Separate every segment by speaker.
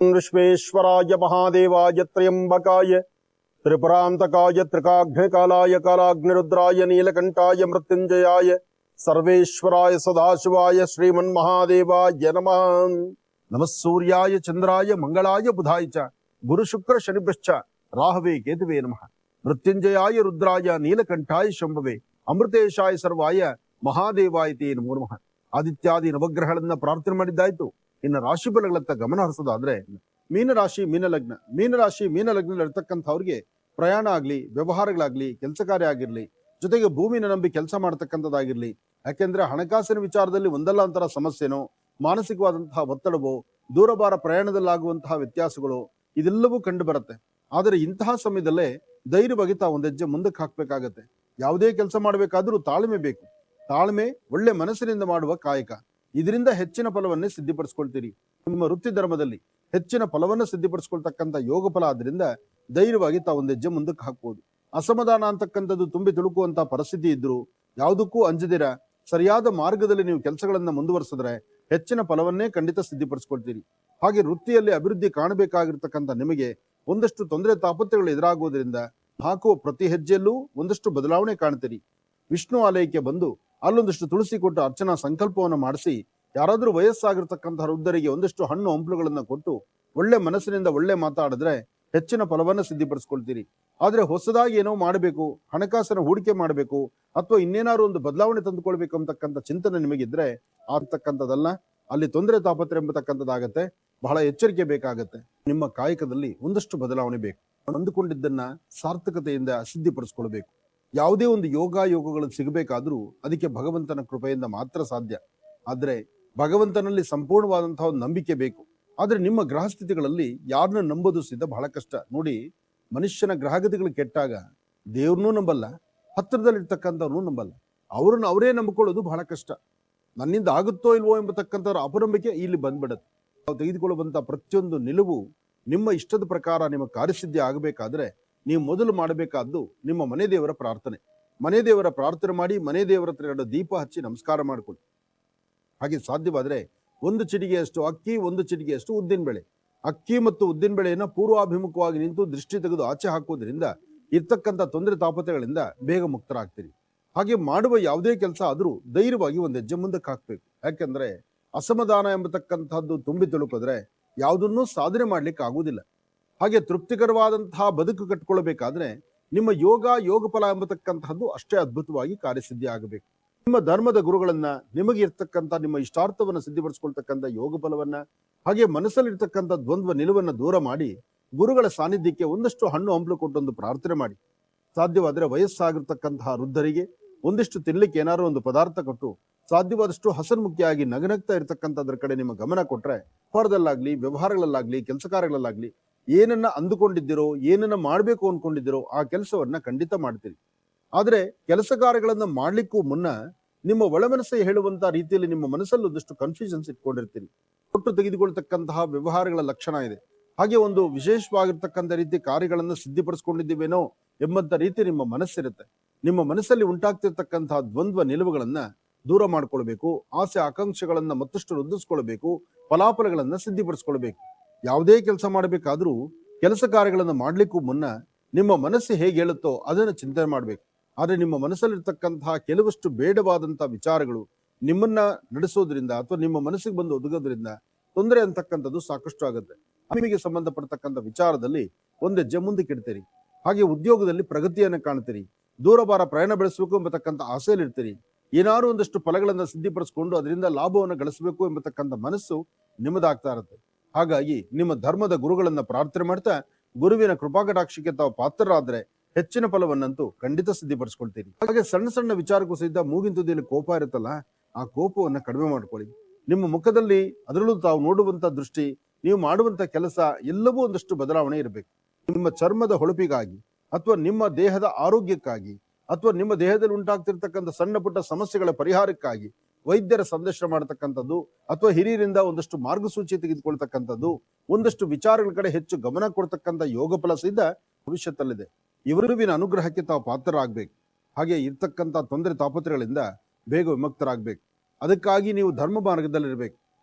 Speaker 1: ವಿಶ್ವೇಶ್ವರಾಯ ಮಹಾದೇವಾಯ ತ್ರಯಂಬಕಾಯ ತ್ರಿಪುರಾಂತಕಾಯ ತ್ರಿಕಾಗ್ನಿಕಾಲಾಯ ಕಾಲಾಗ್ನಿರುದ್ರಾಯ ನೀಲಕಂಠಾಯ ಮೃತ್ಯುಂಜಯಾಯ ಸರ್ವೇಶ್ವರಾಯ ಸದಾಶಿವಾಯ ಶ್ರೀಮನ್ಮಹಾದೇವಾಯ ನಮಃ. ನಮಃ ಸೂರ್ಯಾಯ ಚಂದ್ರಾಯ ಮಂಗಳಾಯ ಬುಧಾಯ ಚ ಗುರು ಶುಕ್ರ ಶನಿಭ್ಯಶ್ಚ ರಾಹವೇ ಕೇತುವೇ ನಮಃ. ಮೃತ್ಯುಂಜಯಾಯ ರುದ್ರಾಯ ನೀಲಕಂಠಾಯ ಶಂಭವೇ ಅಮೃತೇಶಾಯ ಸರ್ವಾಯ ಮಹಾದೇವಾಯ ತೇ ನಮೋ ನಮಃ. ಆದಿತ್ಯಾದಿ ನವಗ್ರಹಗಳನ್ನ ಪ್ರಾರ್ಥನೆ ಮಾಡಿದ್ದಾಯ್ತು. ಇನ್ನು ರಾಶಿ ಫಲಗಳತ್ತ ಗಮನ ಹರಿಸೋದಾದ್ರೆ ಮೀನರಾಶಿ ಮೀನಲಗ್ನ ಇರ್ತಕ್ಕಂಥವ್ರಿಗೆ ಪ್ರಯಾಣ ಆಗ್ಲಿ, ವ್ಯವಹಾರಗಳಾಗ್ಲಿ, ಕೆಲಸ ಕಾರ್ಯ ಆಗಿರ್ಲಿ, ಜೊತೆಗೆ ಭೂಮಿನ ನಂಬಿ ಕೆಲಸ ಮಾಡ್ತಕ್ಕಂಥದ್ದಾಗಿರ್ಲಿ, ಯಾಕೆಂದ್ರೆ ಹಣಕಾಸಿನ ವಿಚಾರದಲ್ಲಿ ಒಂದಲ್ಲ ಒಂಥರ ಸಮಸ್ಯೆನೋ, ಮಾನಸಿಕವಾದಂತಹ ಒತ್ತಡವೋ, ದೂರಭಾರ ಪ್ರಯಾಣದಲ್ಲಾಗುವಂತಹ ವ್ಯತ್ಯಾಸಗಳು ಇದೆಲ್ಲವೂ ಕಂಡು ಬರುತ್ತೆ. ಆದರೆ ಇಂತಹ ಸಮಯದಲ್ಲೇ ಧೈರ್ಯವಾಗಿ ತಾವು ಒಂದ್ ಹೆಜ್ಜೆ ಮುಂದಕ್ಕೆ ಹಾಕ್ಬೇಕಾಗತ್ತೆ. ಯಾವುದೇ ಕೆಲಸ ಮಾಡಬೇಕಾದ್ರೂ ತಾಳ್ಮೆ ಬೇಕು. ತಾಳ್ಮೆ ಒಳ್ಳೆ ಮನಸ್ಸಿನಿಂದ ಮಾಡುವ ಕಾಯಕ. ಇದರಿಂದ ಹೆಚ್ಚಿನ ಫಲವನ್ನೇ ಸಿದ್ಧಿಪಡಿಸ್ಕೊಳ್ತೀರಿ. ನಿಮ್ಮ ವೃತ್ತಿ ಧರ್ಮದಲ್ಲಿ ಹೆಚ್ಚಿನ ಫಲವನ್ನು ಸಿದ್ಧಿಪಡಿಸ್ಕೊಳ್ತಕ್ಕಂಥ ಯೋಗ ಫಲ ಆದ್ರಿಂದ ಧೈರ್ಯವಾಗಿ ತಾವು ಒಂದ್ ಹೆಜ್ಜೆ ಮುಂದಕ್ಕೆ ಹಾಕ್ಬೋದು. ಅಸಮಾಧಾನ ಅಂತಕ್ಕಂಥದ್ದು ತುಂಬಿ ತುಳುಕುವಂತಹ ಪರಿಸ್ಥಿತಿ ಇದ್ರು ಯಾವುದಕ್ಕೂ ಅಂಜದಿರ ಸರಿಯಾದ ಮಾರ್ಗದಲ್ಲಿ ನೀವು ಕೆಲಸಗಳನ್ನ ಮುಂದುವರಿಸಿದ್ರೆ ಹೆಚ್ಚಿನ ಫಲವನ್ನೇ ಖಂಡಿತ ಸಿದ್ಧಿಪಡಿಸ್ಕೊಳ್ತೀರಿ. ಹಾಗೆ ವೃತ್ತಿಯಲ್ಲಿ ಅಭಿವೃದ್ಧಿ ಕಾಣಬೇಕಾಗಿರ್ತಕ್ಕಂಥ ನಿಮಗೆ ಒಂದಷ್ಟು ತೊಂದರೆ ತಾಪತ್ರೆಗಳು ಎದುರಾಗುವುದರಿಂದ ಹಾಕುವ ಪ್ರತಿ ಹೆಜ್ಜೆಯಲ್ಲೂ ಒಂದಷ್ಟು ಬದಲಾವಣೆ ಕಾಣ್ತೀರಿ. ವಿಷ್ಣು ಆಲಯಕ್ಕೆ ಬಂದು ಅಲ್ಲೊಂದಷ್ಟು ತುಳಸಿ ಕೊಟ್ಟು ಅರ್ಚನಾ ಸಂಕಲ್ಪವನ್ನು ಮಾಡಿಸಿ, ಯಾರಾದ್ರೂ ವಯಸ್ಸಾಗಿರ್ತಕ್ಕಂತಹ ವೃದ್ಧರಿಗೆ ಒಂದಷ್ಟು ಹಣ್ಣು ಹಂಪಲುಗಳನ್ನ ಕೊಟ್ಟು ಒಳ್ಳೆ ಮನಸ್ಸಿನಿಂದ ಒಳ್ಳೆ ಮಾತಾಡಿದ್ರೆ ಹೆಚ್ಚಿನ ಫಲವನ್ನ ಸಿದ್ಧಿಪಡಿಸ್ಕೊಳ್ತೀರಿ. ಆದ್ರೆ ಹೊಸದಾಗಿ ಏನೋ ಮಾಡಬೇಕು, ಹಣಕಾಸಿನ ಹೂಡಿಕೆ ಮಾಡಬೇಕು, ಅಥವಾ ಇನ್ನೇನಾದ್ರು ಒಂದು ಬದಲಾವಣೆ ತಂದುಕೊಳ್ಬೇಕು ಅಂತಕ್ಕಂಥ ಚಿಂತನೆ ನಿಮಗಿದ್ರೆ ಆಗ್ತಕ್ಕಂಥದ್ದಲ್ಲ, ಅಲ್ಲಿ ತೊಂದರೆ ತಾಪತ್ರೆ ಎಂಬತಕ್ಕಂಥದ್ದಾಗತ್ತೆ. ಬಹಳ ಎಚ್ಚರಿಕೆ ಬೇಕಾಗತ್ತೆ. ನಿಮ್ಮ ಕಾಯಕದಲ್ಲಿ ಒಂದಷ್ಟು ಬದಲಾವಣೆ ಬೇಕು. ಅಂದುಕೊಂಡಿದ್ದನ್ನ ಸಾರ್ಥಕತೆಯಿಂದ ಸಿದ್ಧಿಪಡಿಸ್ಕೊಳ್ಬೇಕು. ಯಾವುದೇ ಒಂದು ಯೋಗಗಳು ಸಿಗಬೇಕಾದ್ರೂ ಅದಕ್ಕೆ ಭಗವಂತನ ಕೃಪೆಯಿಂದ ಮಾತ್ರ ಸಾಧ್ಯ. ಆದ್ರೆ ಭಗವಂತನಲ್ಲಿ ಸಂಪೂರ್ಣವಾದಂತಹ ಒಂದು ನಂಬಿಕೆ ಬೇಕು. ಆದ್ರೆ ನಿಮ್ಮ ಗ್ರಹಸ್ಥಿತಿಗಳಲ್ಲಿ ಯಾರನ್ನ ನಂಬೋದು ಸಿದ್ಧ ಬಹಳ ಕಷ್ಟ. ನೋಡಿ, ಮನುಷ್ಯನ ಗ್ರಹಗತಿಗಳು ಕೆಟ್ಟಾಗ ದೇವ್ರನ್ನೂ ನಂಬಲ್ಲ, ಹತ್ತಿರದಲ್ಲಿರ್ತಕ್ಕಂಥವ್ರನ್ನೂ ನಂಬಲ್ಲ. ಅವ್ರನ್ನ ಅವರೇ ನಂಬಿಕೊಳ್ಳೋದು ಬಹಳ ಕಷ್ಟ. ನನ್ನಿಂದ ಆಗುತ್ತೋ ಇಲ್ವೋ ಎಂಬತಕ್ಕಂಥವ್ರ ಅಪನಂಬಿಕೆ ಇಲ್ಲಿ ಬಂದ್ಬಿಡತ್ತೆ. ನಾವು ತೆಗೆದುಕೊಳ್ಳುವಂತ ಪ್ರತಿಯೊಂದು ನಿಲುವು ನಿಮ್ಮ ಇಷ್ಟದ ಪ್ರಕಾರ ನಿಮ್ಮ ಕಾರ್ಯಸಿದ್ಧಿ ಆಗಬೇಕಾದ್ರೆ ನೀವು ಮೊದಲು ಮಾಡಬೇಕಾದ್ದು ನಿಮ್ಮ ಮನೆ ದೇವರ ಪ್ರಾರ್ಥನೆ. ಮನೆ ದೇವರ ಪ್ರಾರ್ಥನೆ ಮಾಡಿ ಮನೆ ದೇವರ ಹತ್ರ 2 ದೀಪ ಹಚ್ಚಿ ನಮಸ್ಕಾರ ಮಾಡಿಕೊಳ್ಳಿ. ಹಾಗೆ ಸಾಧ್ಯವಾದ್ರೆ 1 ಚಿಟಿಗೆಯಷ್ಟು ಅಕ್ಕಿ, 1 ಚಿಟಿಗೆಯಷ್ಟು ಉದ್ದಿನ ಬೇಳೆ, ಅಕ್ಕಿ ಮತ್ತು ಉದ್ದಿನ ಬೇಳೆಯನ್ನ ಪೂರ್ವಾಭಿಮುಖವಾಗಿ ನಿಂತು ದೃಷ್ಟಿ ತೆಗೆದು ಆಚೆ ಹಾಕುವುದರಿಂದ ಇರ್ತಕ್ಕಂಥ ತೊಂದರೆ ತಾಪತ್ರೆಗಳಿಂದ ಬೇಗ ಮುಕ್ತರಾಗ್ತೀರಿ. ಹಾಗೆ ಮಾಡುವ ಯಾವುದೇ ಕೆಲಸ ಆದ್ರೂ ಧೈರ್ಯವಾಗಿ ಒಂದು ಹೆಜ್ಜೆ ಮುಂದಕ್ಕೆ ಹಾಕ್ಬೇಕು. ಯಾಕೆಂದ್ರೆ ಅಸಮಾಧಾನ ಎಂಬತಕ್ಕಂಥದ್ದು ತುಂಬಿ ತುಳುಕಿದ್ರೆ ಯಾವುದನ್ನೂ ಸಾಧನೆ ಮಾಡ್ಲಿಕ್ಕೆ ಆಗುವುದಿಲ್ಲ. ಹಾಗೆ ತೃಪ್ತಿಕರವಾದಂತಹ ಬದುಕು ಕಟ್ಕೊಳ್ಬೇಕಾದ್ರೆ ನಿಮ್ಮ ಯೋಗ ಫಲ ಎಂಬತಕ್ಕಂತಹದ್ದು ಅಷ್ಟೇ ಅದ್ಭುತವಾಗಿ ಕಾರ್ಯಸಿದ್ಧಿ ಆಗಬೇಕು. ನಿಮ್ಮ ಧರ್ಮದ ಗುರುಗಳನ್ನ, ನಿಮಗೆ ಇರ್ತಕ್ಕಂಥ ನಿಮ್ಮ ಇಷ್ಟಾರ್ಥವನ್ನ ಸಿದ್ಧಿಪಡಿಸ್ಕೊಳ್ತಕ್ಕಂಥ ಯೋಗ ಫಲವನ್ನ, ಹಾಗೆ ಮನಸ್ಸಲ್ಲಿರ್ತಕ್ಕಂಥ ದ್ವಂದ್ವ ನಿಲುವನ್ನ ದೂರ ಮಾಡಿ ಗುರುಗಳ ಸಾನ್ನಿಧ್ಯಕ್ಕೆ ಒಂದಷ್ಟು ಹಣ್ಣು ಹಂಪಲು ಕೊಟ್ಟೊಂದು ಪ್ರಾರ್ಥನೆ ಮಾಡಿ. ಸಾಧ್ಯವಾದ್ರೆ ವಯಸ್ಸಾಗಿರ್ತಕ್ಕಂತಹ ವೃದ್ಧರಿಗೆ ಒಂದಿಷ್ಟು ತಿನ್ಲಿಕ್ಕೆ ಏನಾದ್ರು ಒಂದು ಪದಾರ್ಥ ಕೊಟ್ಟು ಸಾಧ್ಯವಾದಷ್ಟು ಹಸನ್ಮುಖಿಯಾಗಿ ನಗನಗ್ತಾ ಇರ್ತಕ್ಕಂಥದ್ರ ಕಡೆ ನಿಮ್ಮ ಗಮನ ಕೊಟ್ರೆ ಹೊರದಲ್ಲಾಗ್ಲಿ, ವ್ಯವಹಾರಗಳಲ್ಲಾಗ್ಲಿ, ಕೆಲಸ ಕಾರ್ಯಗಳಲ್ಲಾಗ್ಲಿ ಏನನ್ನ ಅಂದುಕೊಂಡಿದ್ದೀರೋ, ಏನನ್ನ ಮಾಡ್ಬೇಕು ಅನ್ಕೊಂಡಿದ್ದೀರೋ ಆ ಕೆಲಸವನ್ನ ಖಂಡಿತ ಮಾಡ್ತೀರಿ. ಆದ್ರೆ ಕೆಲಸ ಕಾರ್ಯಗಳನ್ನ ಮಾಡ್ಲಿಕ್ಕೂ ಮುನ್ನ ನಿಮ್ಮ ಒಳಮನಸ್ಸೇ ಹೇಳುವಂತ ರೀತಿಯಲ್ಲಿ ನಿಮ್ಮ ಮನಸ್ಸಲ್ಲಿ ಒಂದಷ್ಟು ಕನ್ಫ್ಯೂಷನ್ಸ್ ಇಟ್ಕೊಂಡಿರ್ತೀರಿ. ಕೊಟ್ಟು ತೆಗೆದುಕೊಳ್ತಕ್ಕಂತಹ ವ್ಯವಹಾರಗಳ ಲಕ್ಷಣ ಇದೆ. ಹಾಗೆ ಒಂದು ವಿಶೇಷವಾಗಿರ್ತಕ್ಕಂಥ ರೀತಿ ಕಾರ್ಯಗಳನ್ನ ಸಿದ್ಧಿಪಡಿಸ್ಕೊಂಡಿದ್ದೀವೇನೋ ಎಂಬಂತ ರೀತಿ ನಿಮ್ಮ ಮನಸ್ಸಿರುತ್ತೆ. ನಿಮ್ಮ ಮನಸ್ಸಲ್ಲಿ ಉಂಟಾಗ್ತಿರ್ತಕ್ಕಂತಹ ದ್ವಂದ್ವ ನಿಲುವುಗಳನ್ನ ದೂರ ಮಾಡ್ಕೊಳ್ಬೇಕು. ಆಸೆ ಆಕಾಂಕ್ಷೆಗಳನ್ನ ಮತ್ತಷ್ಟು ವೃದ್ಧಿಸ್ಕೊಳ್ಬೇಕು. ಫಲಾಫಲಗಳನ್ನ ಸಿದ್ಧಿಪಡಿಸ್ಕೊಳ್ಬೇಕು. ಯಾವುದೇ ಕೆಲಸ ಮಾಡಬೇಕಾದ್ರೂ ಕೆಲಸ ಕಾರ್ಯಗಳನ್ನ ಮಾಡ್ಲಿಕ್ಕೂ ಮುನ್ನ ನಿಮ್ಮ ಮನಸ್ಸು ಹೇಗೆ ಹೇಳುತ್ತೋ ಅದನ್ನ ಚಿಂತನೆ ಮಾಡ್ಬೇಕು. ಆದ್ರೆ ನಿಮ್ಮ ಮನಸ್ಸಲ್ಲಿರ್ತಕ್ಕಂತಹ ಕೆಲವಷ್ಟು ಬೇಡವಾದಂತಹ ವಿಚಾರಗಳು ನಿಮ್ಮನ್ನ ನಡೆಸೋದ್ರಿಂದ ಅಥವಾ ನಿಮ್ಮ ಮನಸ್ಸಿಗೆ ಬಂದು ಒದಗೋದ್ರಿಂದ ತೊಂದರೆ ಅಂತಕ್ಕಂಥದ್ದು ಸಾಕಷ್ಟು ಆಗುತ್ತೆ. ನಿಮಗೆ ಸಂಬಂಧಪಡ್ತಕ್ಕಂಥ ವಿಚಾರದಲ್ಲಿ ಒಂದು ಹೆಜ್ಜೆ ಮುಂದಕ್ಕೆ ಇಡ್ತೀರಿ. ಹಾಗೆ ಉದ್ಯೋಗದಲ್ಲಿ ಪ್ರಗತಿಯನ್ನ ಕಾಣ್ತೀರಿ. ದೂರಭಾರ ಪ್ರಯಾಣ ಬೆಳೆಸಬೇಕು ಎಂಬತಕ್ಕಂಥ ಆಸೆಯಲ್ಲಿರ್ತೀರಿ. ಏನಾದ್ರು ಒಂದಷ್ಟು ಫಲಗಳನ್ನ ಸಿದ್ಧಿಪಡಿಸ್ಕೊಂಡು ಅದರಿಂದ ಲಾಭವನ್ನು ಗಳಿಸಬೇಕು ಎಂಬತಕ್ಕಂಥ ಮನಸ್ಸು ನಿಮ್ಮದಾಗ್ತಾ ಇರುತ್ತೆ. ಹಾಗಾಗಿ ನಿಮ್ಮ ಧರ್ಮದ ಗುರುಗಳನ್ನ ಪ್ರಾರ್ಥನೆ ಮಾಡ್ತಾ ಗುರುವಿನ ಕೃಪಾಕಟಾಕ್ಷಕ್ಕೆ ತಾವು ಪಾತ್ರರಾದ್ರೆ ಹೆಚ್ಚಿನ ಫಲವನ್ನಂತೂ ಖಂಡಿತ ಸಿದ್ಧಿಪಡಿಸ್ಕೊಳ್ತೀರಿ. ಹಾಗೆ ಸಣ್ಣ ಸಣ್ಣ ವಿಚಾರಕ್ಕೂ ಸಹಿತ ಮೂಗಿನ ತುದಿಯಲ್ಲಿ ಕೋಪ ಇರುತ್ತಲ್ಲ, ಆ ಕೋಪವನ್ನ ಕಡಿಮೆ ಮಾಡ್ಕೊಳ್ಳಿ. ನಿಮ್ಮ ಮುಖದಲ್ಲಿ ಅದರಲ್ಲೂ ತಾವು ನೋಡುವಂತ ದೃಷ್ಟಿ, ನೀವು ಮಾಡುವಂತ ಕೆಲಸ ಎಲ್ಲವೂ ಒಂದಷ್ಟು ಬದಲಾವಣೆ ಇರಬೇಕು. ನಿಮ್ಮ ಚರ್ಮದ ಹೊಳಪಿಗಾಗಿ ಅಥವಾ ನಿಮ್ಮ ದೇಹದ ಆರೋಗ್ಯಕ್ಕಾಗಿ ಅಥವಾ ನಿಮ್ಮ ದೇಹದಲ್ಲಿ ಉಂಟಾಗ್ತಿರ್ತಕ್ಕಂಥ ಸಣ್ಣ ಪುಟ್ಟ ಸಮಸ್ಯೆಗಳ ಪರಿಹಾರಕ್ಕಾಗಿ ವೈದ್ಯರ ಸಂದರ್ಶನ ಮಾಡತಕ್ಕಂಥದ್ದು ಅಥವಾ ಹಿರಿಯರಿಂದ ಒಂದಷ್ಟು ಮಾರ್ಗಸೂಚಿ ತೆಗೆದುಕೊಳ್ತಕ್ಕಂಥದ್ದು, ಒಂದಷ್ಟು ವಿಚಾರಗಳ ಕಡೆ ಹೆಚ್ಚು ಗಮನ ಕೊಡ್ತಕ್ಕಂಥ ಯೋಗ ಫಲ ಸಿದ್ಧ ಭವಿಷ್ಯತ್ತಲ್ಲಿದೆ. ಇವರುವಿನ ಅನುಗ್ರಹಕ್ಕೆ ತಾವು ಪಾತ್ರರಾಗಬೇಕು. ಹಾಗೆ ಇರ್ತಕ್ಕಂಥ ತೊಂದರೆ ತಾಪತ್ರೆಗಳಿಂದ ಬೇಗ ವಿಮುಕ್ತರಾಗಬೇಕು. ಅದಕ್ಕಾಗಿ ನೀವು ಧರ್ಮ ಮಾರ್ಗದಲ್ಲಿರ್ಬೇಕು.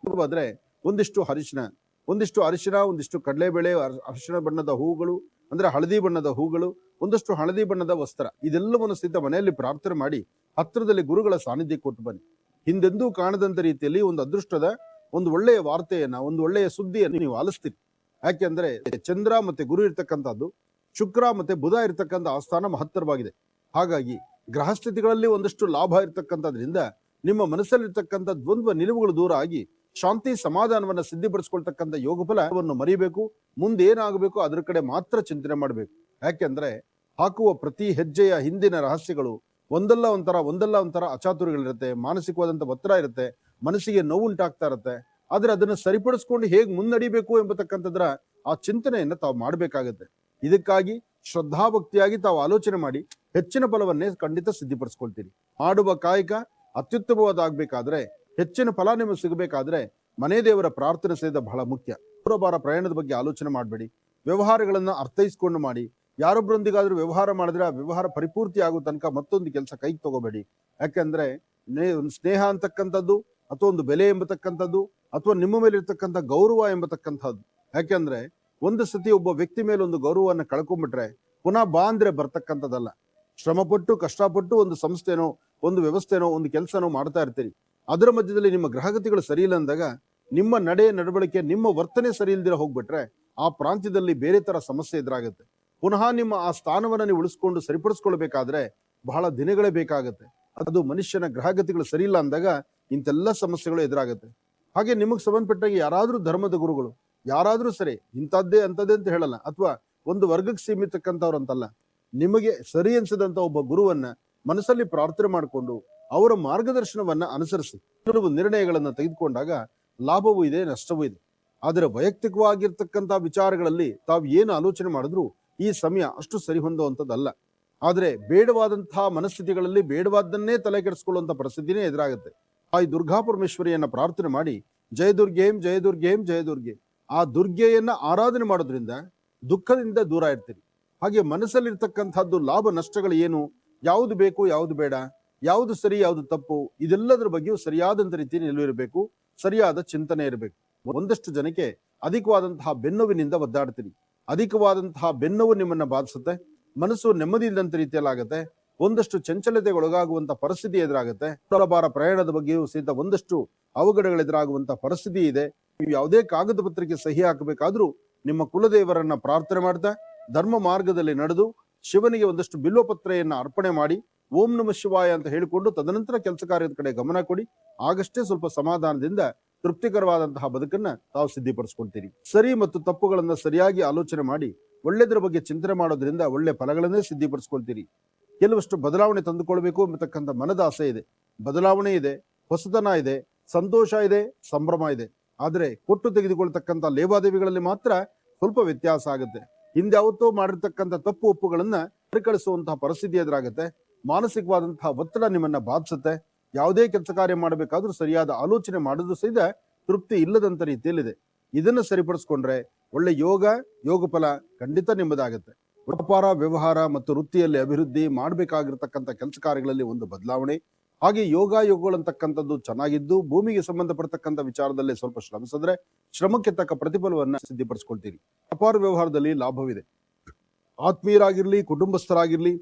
Speaker 1: ಆದ್ರೆ ಒಂದಿಷ್ಟು ಅರಿಶಿನ, ಒಂದಿಷ್ಟು ಅರಿಶಿನ, ಒಂದಿಷ್ಟು ಕಡಲೆಬೇಳೆ, ಅರಿಶಿನ ಬಣ್ಣದ ಹೂಗಳು ಅಂದ್ರೆ ಹಳದಿ ಬಣ್ಣದ ಹೂಗಳು, ಒಂದಷ್ಟು ಹಳದಿ ಬಣ್ಣದ ವಸ್ತ್ರ, ಇದೆಲ್ಲವನ್ನು ಸಹಿತ ಮನೆಯಲ್ಲಿ ಪ್ರಾರ್ಥನೆ ಮಾಡಿ ಹತ್ತಿರದಲ್ಲಿ ಗುರುಗಳ ಸಾನ್ನಿಧ್ಯ ಕೊಟ್ಟು ಬನ್ನಿ. ಹಿಂದೆಂದೂ ಕಾಣದಂತ ರೀತಿಯಲ್ಲಿ ಒಂದು ಅದೃಷ್ಟದ ಒಂದು ಒಳ್ಳೆಯ ವಾರ್ತೆಯನ್ನ, ಒಂದು ಒಳ್ಳೆಯ ಸುದ್ದಿಯನ್ನು ನೀವು ಆಲಿಸ್ತೀರಿ. ಯಾಕೆಂದ್ರೆ ಚಂದ್ರ ಮತ್ತೆ ಗುರು ಇರ್ತಕ್ಕಂಥದ್ದು, ಶುಕ್ರ ಮತ್ತೆ ಬುಧ ಇರ್ತಕ್ಕಂಥ ಆಸ್ಥಾನ ಮಹತ್ತರವಾಗಿದೆ. ಹಾಗಾಗಿ ಗ್ರಹಸ್ಥಿತಿಗಳಲ್ಲಿ ಒಂದಷ್ಟು ಲಾಭ ಇರ್ತಕ್ಕಂಥದ್ರಿಂದ ನಿಮ್ಮ ಮನಸ್ಸಲ್ಲಿರ್ತಕ್ಕಂಥ ದ್ವಂದ್ವ ನಿಲುವುಗಳು ದೂರ ಆಗಿ ಶಾಂತಿ ಸಮಾಧಾನವನ್ನ ಸಿದ್ಧಿಪಡಿಸ್ಕೊಳ್ತಕ್ಕಂಥ ಯೋಗ ಫಲವನ್ನು ಮರಿಬೇಕು. ಮುಂದೆ ಏನಾಗಬೇಕು ಅದರ ಕಡೆ ಮಾತ್ರ ಚಿಂತನೆ ಮಾಡಬೇಕು. ಯಾಕೆಂದ್ರೆ ಹಾಕುವ ಪ್ರತಿ ಹೆಜ್ಜೆಯ ಹಿಂದಿನ ರಹಸ್ಯಗಳು ಒಂದಲ್ಲ ಒಂಥರ ಅಚಾತುರ್ಯಗಳಿರುತ್ತೆ, ಮಾನಸಿಕವಾದಂಥ ಒತ್ತಡ ಇರುತ್ತೆ, ಮನಸ್ಸಿಗೆ ನೋವುಂಟಾಗ್ತಾ ಇರುತ್ತೆ. ಆದ್ರೆ ಅದನ್ನ ಸರಿಪಡಿಸ್ಕೊಂಡು ಹೇಗೆ ಮುನ್ನಡಿಬೇಕು ಎಂಬತಕ್ಕಂಥದ್ರ ಆ ಚಿಂತನೆಯನ್ನ ತಾವು ಮಾಡಬೇಕಾಗತ್ತೆ. ಇದಕ್ಕಾಗಿ ಶ್ರದ್ಧಾಭಕ್ತಿಯಾಗಿ ತಾವು ಆಲೋಚನೆ ಮಾಡಿ ಹೆಚ್ಚಿನ ಫಲವನ್ನೇ ಖಂಡಿತ ಸಿದ್ಧಿಪಡಿಸ್ಕೊಳ್ತೀರಿ. ಮಾಡುವ ಕಾಯಕ ಅತ್ಯುತ್ತಮವಾದಾಗಬೇಕಾದ್ರೆ, ಹೆಚ್ಚಿನ ಫಲ ನಿಮಗೆ ಸಿಗಬೇಕಾದ್ರೆ ಮನೆ ದೇವರ ಪ್ರಾರ್ಥನೆ ಸಹಿತ ಬಹಳ ಮುಖ್ಯ. ಪುರಬಾರ ಪ್ರಯಾಣದ ಬಗ್ಗೆ ಆಲೋಚನೆ ಮಾಡಬೇಡಿ. ವ್ಯವಹಾರಗಳನ್ನ ಅರ್ಥೈಸ್ಕೊಂಡು ಮಾಡಿ. ಯಾರೊಬ್ಬರೊಂದಿಗಾದ್ರೂ ವ್ಯವಹಾರ ಮಾಡಿದ್ರೆ ಆ ವ್ಯವಹಾರ ಪರಿಪೂರ್ತಿ ಆಗೋ ತನಕ ಮತ್ತೊಂದು ಕೆಲಸ ಕೈಗೆ ತಗೋಬೇಡಿ. ಯಾಕೆಂದ್ರೆ ಸ್ನೇಹ ಅಂತಕ್ಕಂಥದ್ದು ಅಥವಾ ಒಂದು ಬೆಲೆ ಎಂಬತಕ್ಕಂಥದ್ದು ಅಥವಾ ನಿಮ್ಮ ಮೇಲೆ ಇರ್ತಕ್ಕಂಥ ಗೌರವ ಎಂಬತಕ್ಕಂಥದ್ದು. ಯಾಕೆಂದ್ರೆ ಒಂದು ಸತಿ ಒಬ್ಬ ವ್ಯಕ್ತಿ ಮೇಲೆ ಒಂದು ಗೌರವವನ್ನು ಕಳ್ಕೊಂಡ್ಬಿಟ್ರೆ ಪುನಃ ಬಾ ಅಂದ್ರೆ ಬರ್ತಕ್ಕಂಥದ್ದಲ್ಲ. ಶ್ರಮಪಟ್ಟು ಕಷ್ಟಪಟ್ಟು ಒಂದು ಸಂಸ್ಥೆನೋ ಒಂದು ವ್ಯವಸ್ಥೆನೋ ಒಂದು ಕೆಲಸನೋ ಮಾಡ್ತಾ ಇರ್ತೀರಿ. ಅದರ ಮಧ್ಯದಲ್ಲಿ ನಿಮ್ಮ ಗ್ರಹಗತಿಗಳು ಸರಿ ಇಲ್ಲ ಅಂದಾಗ ನಿಮ್ಮ ನಡವಳಿಕೆ, ನಿಮ್ಮ ವರ್ತನೆ ಸರಿ ಇಲ್ದಿರ ಹೋಗ್ಬಿಟ್ರೆ ಆ ಪ್ರಾಂತ್ಯದಲ್ಲಿ ಬೇರೆ ತರ ಸಮಸ್ಯೆ ಎದುರಾಗುತ್ತೆ. ಪುನಃ ನಿಮ್ಮ ಆ ಸ್ಥಾನವನ್ನ ನೀವು ಉಳಿಸ್ಕೊಂಡು ಸರಿಪಡಿಸ್ಕೊಳ್ಬೇಕಾದ್ರೆ ಬಹಳ ದಿನಗಳೇ ಬೇಕಾಗತ್ತೆ. ಅದು ಮನುಷ್ಯನ ಗ್ರಹಗತಿಗಳು ಸರಿ ಇಲ್ಲ ಅಂದಾಗ ಇಂತೆಲ್ಲ ಸಮಸ್ಯೆಗಳು ಎದುರಾಗುತ್ತೆ. ಹಾಗೆ ನಿಮಗೆ ಸಂಬಂಧಪಟ್ಟಾಗಿ ಯಾರಾದ್ರೂ ಧರ್ಮದ ಗುರುಗಳು ಯಾರಾದ್ರೂ ಸರಿ ಇಂಥದ್ದೇ ಅಂತದ್ದೇ ಅಂತ ಹೇಳಲ್ಲ, ಅಥವಾ ಒಂದು ವರ್ಗಕ್ಕೆ ಸೀಮಿತಕ್ಕಂಥವ್ರು ಅಂತಲ್ಲ, ನಿಮಗೆ ಸರಿ ಅನ್ಸದಂತ ಒಬ್ಬ ಗುರುವನ್ನ ಮನಸ್ಸಲ್ಲಿ ಪ್ರಾರ್ಥನೆ ಮಾಡಿಕೊಂಡು ಅವರ ಮಾರ್ಗದರ್ಶನವನ್ನ ಅನುಸರಿಸಿ ಕೆಲವು ನಿರ್ಣಯಗಳನ್ನ ತೆಗೆದುಕೊಂಡಾಗ ಲಾಭವೂ ಇದೆ, ನಷ್ಟವೂ ಇದೆ. ಆದರೆ ವೈಯಕ್ತಿಕವಾಗಿರ್ತಕ್ಕಂಥ ವಿಚಾರಗಳಲ್ಲಿ ತಾವು ಏನು ಆಲೋಚನೆ ಮಾಡಿದ್ರು ಈ ಸಮಯ ಅಷ್ಟು ಸರಿ ಹೊಂದುವಂಥದ್ದಲ್ಲ. ಆದ್ರೆ ಬೇಡವಾದಂತಹ ಮನಸ್ಥಿತಿಗಳಲ್ಲಿ ಬೇಡವಾದನ್ನೇ ತಲೆ ಕೆಡಿಸ್ಕೊಳ್ಳುವಂತ ಪರಿಸ್ಥಿತಿನೇ ಎದುರಾಗುತ್ತೆ. ಆ ದುರ್ಗಾ ಪರಮೇಶ್ವರಿಯನ್ನ ಪ್ರಾರ್ಥನೆ ಮಾಡಿ ಜಯದುರ್ಗೇಂ ಜಯದುರ್ಗೇಂ ಜಯದುರ್ಗೆ, ಆ ದುರ್ಗೆಯನ್ನ ಆರಾಧನೆ ಮಾಡೋದ್ರಿಂದ ದುಃಖದಿಂದ ದೂರ ಇರ್ತೀರಿ. ಹಾಗೆ ಮನಸ್ಸಲ್ಲಿರ್ತಕ್ಕಂಥದ್ದು ಲಾಭ ನಷ್ಟಗಳು ಏನು, ಯಾವುದು ಬೇಕು ಯಾವುದು ಬೇಡ, ಯಾವುದು ಸರಿ ಯಾವುದು ತಪ್ಪು, ಇದೆಲ್ಲದರ ಬಗ್ಗೆಯೂ ಸರಿಯಾದಂತ ರೀತಿ ನಿಲುವಿರಬೇಕು, ಸರಿಯಾದ ಚಿಂತನೆ ಇರಬೇಕು. ಒಂದಷ್ಟು ಜನಕ್ಕೆ ಅಧಿಕವಾದಂತಹ ಬೆನ್ನೋವಿನಿಂದ ಒದ್ದಾಡ್ತೀರಿ. ಅಧಿಕವಾದಂತಹ ಬೆನ್ನೋವು ನಿಮ್ಮನ್ನ ಬಾಧಿಸುತ್ತೆ. ಮನಸ್ಸು ನೆಮ್ಮದಿ ಇಲ್ಲದಂತ ರೀತಿಯಲ್ಲಾಗತ್ತೆ. ಒಂದಷ್ಟು ಚಂಚಲತೆಗೆ ಒಳಗಾಗುವಂತ ಪರಿಸ್ಥಿತಿ ಎದುರಾಗುತ್ತೆ. ಬಾರ ಪ್ರಯಾಣದ ಬಗ್ಗೆಯೂ ಸಹಿತ ಒಂದಷ್ಟು ಅವಘಡಗಳೆದುರಾಗುವಂತ ಪರಿಸ್ಥಿತಿ ಇದೆ. ನೀವು ಯಾವುದೇ ಕಾಗದ ಪತ್ರಕ್ಕೆ ಸಹಿ ಹಾಕಬೇಕಾದ್ರೂ ನಿಮ್ಮ ಕುಲದೇವರನ್ನ ಪ್ರಾರ್ಥನೆ ಮಾಡ್ತಾ ಧರ್ಮ ಮಾರ್ಗದಲ್ಲಿ ನಡೆದು ಶಿವನಿಗೆ ಒಂದಷ್ಟು ಬಿಲ್ವ ಪತ್ರೆಯನ್ನ ಅರ್ಪಣೆ ಮಾಡಿ ಓಂ ನಮಃ ಶಿವಾಯ ಅಂತ ಹೇಳಿಕೊಂಡು ತದನಂತರ ಕೆಲಸ ಕಾರ್ಯದ ಕಡೆ ಗಮನ ಕೊಡಿ. ಆಗಷ್ಟೇ ಸ್ವಲ್ಪ ಸಮಾಧಾನದಿಂದ ತೃಪ್ತಿಕರವಾದಂತಹ ಬದುಕನ್ನ ತಾವು ಸಿದ್ಧಿಪಡಿಸ್ಕೊಳ್ತೀರಿ. ಸರಿ ಮತ್ತು ತಪ್ಪುಗಳನ್ನ ಸರಿಯಾಗಿ ಆಲೋಚನೆ ಮಾಡಿ ಒಳ್ಳೆದರ ಬಗ್ಗೆ ಚಿಂತನೆ ಮಾಡೋದ್ರಿಂದ ಒಳ್ಳೆ ಫಲಗಳನ್ನೇ ಸಿದ್ಧಿಪಡಿಸ್ಕೊಳ್ತೀರಿ. ಕೆಲವಷ್ಟು ಬದಲಾವಣೆ ತಂದುಕೊಳ್ಬೇಕು ಎಂಬತಕ್ಕಂಥ ಮನದ ಆಸೆ ಇದೆ, ಬದಲಾವಣೆ ಇದೆ, ಹೊಸತನ ಇದೆ, ಸಂತೋಷ ಇದೆ, ಸಂಭ್ರಮ ಇದೆ. ಆದ್ರೆ ಕೊಟ್ಟು ತೆಗೆದುಕೊಳ್ತಕ್ಕಂಥ ಲೇವಾದೇವಿಗಳಲ್ಲಿ ಮಾತ್ರ ಸ್ವಲ್ಪ ವ್ಯತ್ಯಾಸ ಆಗುತ್ತೆ. ಹಿಂದ್ಯಾವತ್ತೋ ಮಾಡಿರ್ತಕ್ಕಂಥ ತಪ್ಪು ಒಪ್ಪುಗಳನ್ನ ಪರಿಕಳಿಸುವಂತಹ ಪರಿಸ್ಥಿತಿ ಎದುರಾಗುತ್ತೆ. ಮಾನಸಿಕವಾದಂತಹ ಒತ್ತಡ ನಿಮ್ಮನ್ನ ಬಾಧಿಸುತ್ತೆ. ಯಾವುದೇ ಕೆಲಸ ಕಾರ್ಯ ಮಾಡಬೇಕಾದ್ರೂ ಸರಿಯಾದ ಆಲೋಚನೆ ಮಾಡೋದು ಸಹಿತ ತೃಪ್ತಿ ಇಲ್ಲದಂತ ರೀತಿಯಲ್ಲಿದೆ. ಇದನ್ನ ಸರಿಪಡಿಸ್ಕೊಂಡ್ರೆ ಒಳ್ಳೆ ಯೋಗ ಫಲ ಖಂಡಿತ ನಿಮ್ಮದಾಗುತ್ತೆ. ವ್ಯಾಪಾರ ವ್ಯವಹಾರ ಮತ್ತು ವೃತ್ತಿಯಲ್ಲಿ ಅಭಿವೃದ್ಧಿ, ಮಾಡಬೇಕಾಗಿರ್ತಕ್ಕಂಥ ಕೆಲಸ ಕಾರ್ಯಗಳಲ್ಲಿ ಒಂದು ಬದಲಾವಣೆ, ಹಾಗೆ ಯೋಗಗಳಂತಕ್ಕಂಥದ್ದು ಚೆನ್ನಾಗಿದ್ದು ಭೂಮಿಗೆ ಸಂಬಂಧಪಡ್ತಕ್ಕಂಥ ವಿಚಾರದಲ್ಲಿ ಸ್ವಲ್ಪ ಶ್ರಮಿಸಿದ್ರೆ ಶ್ರಮಕ್ಕೆ ತಕ್ಕ ಪ್ರತಿಫಲವನ್ನ ಸಿದ್ಧಿಪಡಿಸ್ಕೊಳ್ತೀರಿ. ವ್ಯಾಪಾರ ವ್ಯವಹಾರದಲ್ಲಿ ಲಾಭವಿದೆ. ಆತ್ಮೀಯರಾಗಿರ್ಲಿ, ಕುಟುಂಬಸ್ಥರಾಗಿರ್ಲಿ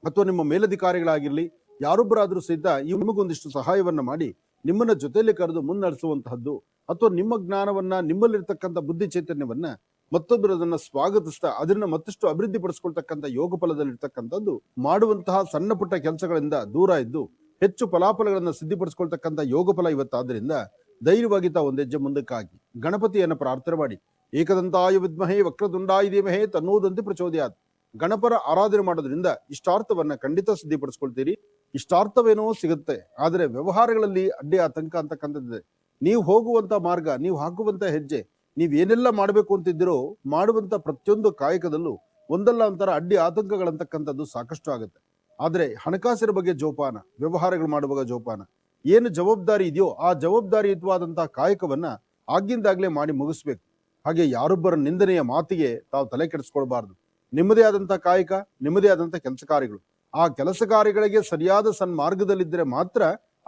Speaker 1: ಅಥವಾ ನಿಮ್ಮ ಮೇಲಧಿಕಾರಿಗಳಾಗಿರ್ಲಿ ಯಾರೊಬ್ಬರಾದ್ರೂ ಸಹಿತ ನಿಮಗೊಂದಿಷ್ಟು ಸಹಾಯವನ್ನ ಮಾಡಿ ನಿಮ್ಮನ್ನ ಜೊತೆಯಲ್ಲಿ ಕರೆದು ಮುನ್ನಡೆಸುವಂತಹದ್ದು ಅಥವಾ ನಿಮ್ಮ ಜ್ಞಾನವನ್ನ, ನಿಮ್ಮಲ್ಲಿರ್ತಕ್ಕಂಥ ಬುದ್ಧಿ ಚೈತನ್ಯವನ್ನ ಮತ್ತೊಬ್ಬರು ಅದನ್ನ ಸ್ವಾಗತಿಸ್ತಾ ಅದನ್ನ ಮತ್ತಷ್ಟು ಅಭಿವೃದ್ಧಿ ಪಡಿಸ್ಕೊಳ್ತಕ್ಕಂಥ ಯೋಗ ಫಲದಲ್ಲಿರ್ತಕ್ಕಂಥದ್ದು ಮಾಡುವಂತಹ ಸಣ್ಣ ಪುಟ್ಟ ಕೆಲಸಗಳಿಂದ ದೂರ ಇದ್ದು ಹೆಚ್ಚು ಫಲಾಫಲಗಳನ್ನ ಸಿದ್ಧಿಪಡಿಸ್ಕೊಳ್ತಕ್ಕಂಥ ಯೋಗ ಫಲ ಇವತ್ತಾದ್ರಿಂದ ಧೈರ್ಯವಾಗಿ ತಾವು ಒಂದೆಜ್ಜೆ ಮುಂದಕ್ಕಾಗಿ ಗಣಪತಿಯನ್ನ ಪ್ರಾರ್ಥನೆ ಮಾಡಿ ಏಕದಂತಾಯ ವಿದ್ಮಹೇ ವಕ್ರತುಂಡಾಯ ಧೀಮಹಿ ತನ್ನೋದಂತೆ ಪ್ರಚೋದಯಾತ್. ಗಣಪರ ಆರಾಧನೆ ಮಾಡೋದ್ರಿಂದ ಇಷ್ಟಾರ್ಥವನ್ನ ಖಂಡಿತ ಸಿದ್ಧಿಪಡಿಸ್ಕೊಳ್ತೀರಿ. ಇಷ್ಟಾರ್ಥವೇನೋ ಸಿಗುತ್ತೆ, ಆದ್ರೆ ವ್ಯವಹಾರಗಳಲ್ಲಿ ಅಡ್ಡಿ ಆತಂಕ ಅಂತಕ್ಕಂಥದ್ದಿದೆ. ನೀವು ಹೋಗುವಂತ ಮಾರ್ಗ, ನೀವು ಹಾಕುವಂತ ಹೆಜ್ಜೆ, ನೀವ್ ಏನೆಲ್ಲ ಮಾಡ್ಬೇಕು ಅಂತಿದ್ದೀರೋ ಮಾಡುವಂತ ಪ್ರತಿಯೊಂದು ಕಾಯಕದಲ್ಲೂ ಒಂದಲ್ಲ ಒಂಥರ ಅಡ್ಡಿ ಆತಂಕಗಳಂತಕ್ಕಂಥದ್ದು ಸಾಕಷ್ಟು ಆಗುತ್ತೆ. ಆದ್ರೆ ಹಣಕಾಸಿನ ಬಗ್ಗೆ ಜೋಪಾನ, ವ್ಯವಹಾರಗಳು ಮಾಡುವಾಗ ಜೋಪಾನ, ಏನು ಜವಾಬ್ದಾರಿ ಇದೆಯೋ ಆ ಜವಾಬ್ದಾರಿಯುತವಾದಂತಹ ಕಾಯಕವನ್ನ ಆಗಿಂದಾಗ್ಲೇ ಮಾಡಿ ಮುಗಿಸ್ಬೇಕು. ಹಾಗೆ ಯಾರೊಬ್ಬರ ನಿಂದನೆಯ ಮಾತಿಗೆ ತಾವು ತಲೆ ಕೆಡಿಸ್ಕೊಳ್ಬಾರ್ದು. ನಿಮ್ಮದೇ ಆದಂತಹ ಕಾಯಕ, ನಿಮ್ಮದೇ ಆದಂತಹ ಕೆಲಸ ಕಾರ್ಯಗಳು, ಆ ಕೆಲಸ ಕಾರ್ಯಗಳಿಗೆ ಸರಿಯಾದ ಸನ್ಮಾರ್ಗದಲ್ಲಿದ್ದರೆ ಮಾತ್ರ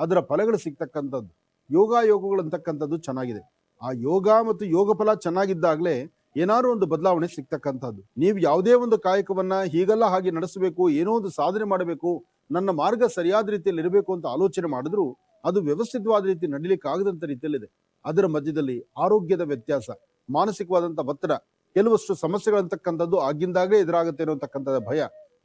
Speaker 1: ಅದರ ಫಲಗಳು ಸಿಗ್ತಕ್ಕಂಥದ್ದು. ಯೋಗಗಳಂತಕ್ಕಂಥದ್ದು ಚೆನ್ನಾಗಿದೆ.
Speaker 2: ಆ ಯೋಗ ಮತ್ತು ಯೋಗ ಫಲ ಚೆನ್ನಾಗಿದ್ದಾಗಲೇ ಏನಾದ್ರು ಒಂದು ಬದಲಾವಣೆ ಸಿಗ್ತಕ್ಕಂಥದ್ದು. ನೀವು ಯಾವುದೇ ಒಂದು ಕಾಯಕವನ್ನ ಹೀಗೆಲ್ಲ ಹಾಗೆ ನಡೆಸಬೇಕು, ಏನೋ ಒಂದು ಸಾಧನೆ ಮಾಡಬೇಕು, ನನ್ನ ಮಾರ್ಗ ಸರಿಯಾದ ರೀತಿಯಲ್ಲಿ ಇರಬೇಕು ಅಂತ ಆಲೋಚನೆ ಮಾಡಿದ್ರು ಅದು ವ್ಯವಸ್ಥಿತವಾದ ರೀತಿ ನಡೀಲಿಕ್ಕೆ ಆಗದಂತ ರೀತಿಯಲ್ಲಿದೆ. ಅದರ ಮಧ್ಯದಲ್ಲಿ ಆರೋಗ್ಯದ ವ್ಯತ್ಯಾಸ, ಮಾನಸಿಕವಾದಂತ ಒತ್ತಡ, ಕೆಲವಷ್ಟು ಸಮಸ್ಯೆಗಳಂತಕ್ಕಂಥದ್ದು ಆಗಿಂದಾಗಲೇ ಎದುರಾಗುತ್ತೆ ಅನ್ನೋತಕ್ಕಂಥದ್ದು ಭಯ,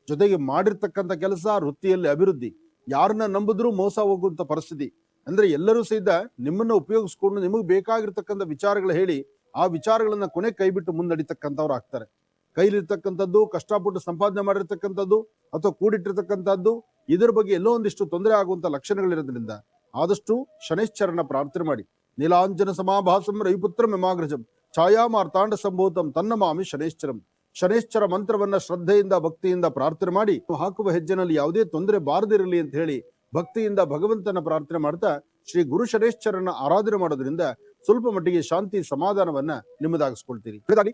Speaker 2: ಜೊತೆಗೆ ಮಾಡಿರ್ತಕ್ಕಂಥ ಕೆಲಸ, ವೃತ್ತಿಯಲ್ಲಿ ಅಭಿವೃದ್ಧಿ, ಯಾರನ್ನ ನಂಬಿದ್ರೂ ಮೋಸ ಹೋಗುವಂತ ಪರಿಸ್ಥಿತಿ. ಅಂದ್ರೆ ಎಲ್ಲರೂ ಸಹಿತ ನಿಮ್ಮನ್ನ ಉಪಯೋಗಿಸ್ಕೊಂಡು ನಿಮಗೆ ಬೇಕಾಗಿರ್ತಕ್ಕಂಥ ವಿಚಾರಗಳು ಹೇಳಿ ಆ ವಿಚಾರಗಳನ್ನ ಕೊನೆ ಕೈ ಬಿಟ್ಟು ಮುನ್ನಡಿತಕ್ಕಂಥವ್ರು ಆಗ್ತಾರೆ. ಕೈಲಿರ್ತಕ್ಕಂಥದ್ದು, ಕಷ್ಟಪಟ್ಟು ಸಂಪಾದನೆ ಮಾಡಿರ್ತಕ್ಕಂಥದ್ದು ಅಥವಾ ಕೂಡಿಟ್ಟಿರ್ತಕ್ಕಂಥದ್ದು, ಇದರ ಬಗ್ಗೆ ಎಲ್ಲೋ ಒಂದಿಷ್ಟು ತೊಂದರೆ ಆಗುವಂತ ಲಕ್ಷಣಗಳಿರೋದ್ರಿಂದ ಆದಷ್ಟು ಶನೈಶ್ಚರನ ಪ್ರಾರ್ಥನೆ ಮಾಡಿ. ನೀಲಾಂಜನ ಸಮಾಭಾಸಂ ರವಿಪುತ್ರ ಮೆಮಾಗ್ರಜಂ ಛಾಯಾ ಮಾರ್ತಾಂಡ ಸಂಭೂತಂ ತನ್ನ ಮಾಮಿ ಶನೈಶ್ಚರಂ. ಶನೈಶ್ಚರ ಮಂತ್ರವನ್ನ ಶ್ರದ್ಧೆಯಿಂದ ಭಕ್ತಿಯಿಂದ ಪ್ರಾರ್ಥನೆ ಮಾಡಿ ಹಾಕುವ ಹೆಜ್ಜೆನಲ್ಲಿ ಯಾವುದೇ ತೊಂದರೆ ಬಾರದಿರಲಿ ಅಂತ ಹೇಳಿ ಭಕ್ತಿಯಿಂದ ಭಗವಂತನ ಪ್ರಾರ್ಥನೆ ಮಾಡ್ತಾ ಶ್ರೀ ಗುರು ಶನೈಶ್ಚರನ ಆರಾಧನೆ ಮಾಡೋದ್ರಿಂದ ಸ್ವಲ್ಪ ಮಟ್ಟಿಗೆ ಶಾಂತಿ ಸಮಾಧಾನವನ್ನ ನಿಮ್ಮದಾಗಿಸ್ಕೊಳ್ತೀರಿ. ಶುಭವಾಗಿ.